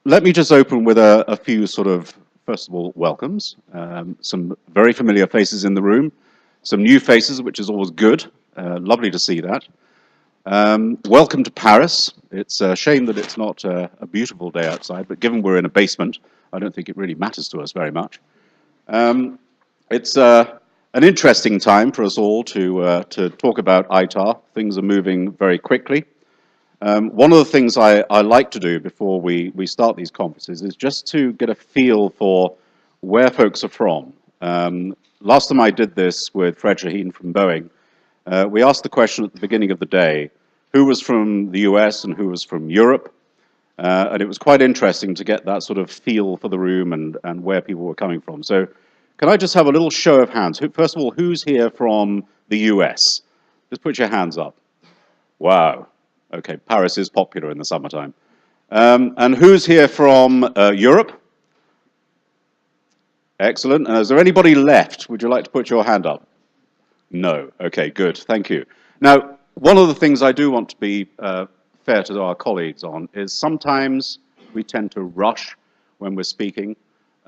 let me just open with a few sort of, first of all, welcomes. Some very familiar faces in the room, some new faces, which is always good. Lovely to see that. Welcome to Paris. It's a shame that it's not a beautiful day outside, but given we're in a basement, I don't think it really matters to us very much. It's an interesting time for us all to talk about ITAR. Things are moving very quickly. One of the things I like to do before we start these conferences is just to get a feel for where folks are from. Last time I did this with Fred Shaheen from Boeing, we asked the question at the beginning of the day, who was from the US and who was from Europe? And it was quite interesting to get that sort of feel for the room and where people were coming from. So can I just have a little show of hands? First of all, who's here from the US? Just put your hands up. Wow. Okay, Paris is popular in the summertime. And who's here from Europe? Excellent. And is there anybody left? Would you like to put your hand up? No. Okay, good. Thank you. Now, one of the things I do want to be fair to our colleagues on is sometimes we tend to rush when we're speaking.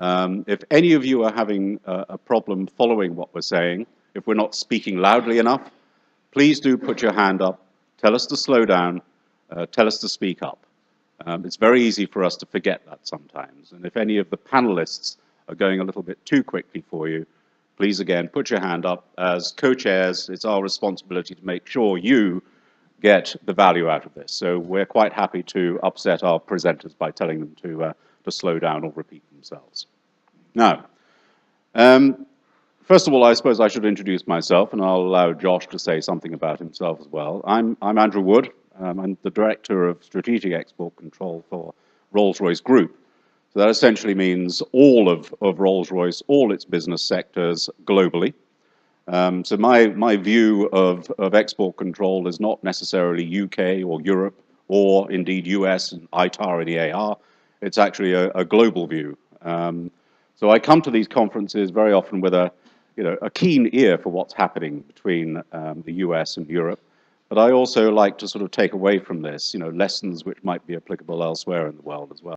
If any of you are having a problem following what we're saying, if we're not speaking loudly enough, please do put your hand up. Tell us to slow down, tell us to speak up. It's very easy for us to forget that sometimes. And if any of the panelists are going a little bit too quickly for you, please again, put your hand up. As co-chairs, it's our responsibility to make sure you get the value out of this. So we're quite happy to upset our presenters by telling them to slow down or repeat themselves. Now, first of all, I suppose I should introduce myself, and I'll allow Josh to say something about himself as well. I'm Andrew Wood. I'm the Director of Strategic Export Control for Rolls-Royce Group. So that essentially means all of Rolls-Royce, all its business sectors globally. So my view of export control is not necessarily UK or Europe or indeed US and ITAR and EAR. It's actually a global view. So I come to these conferences very often with a keen ear for what's happening between the US and Europe. But I also like to sort of take away from this, lessons which might be applicable elsewhere in the world as well.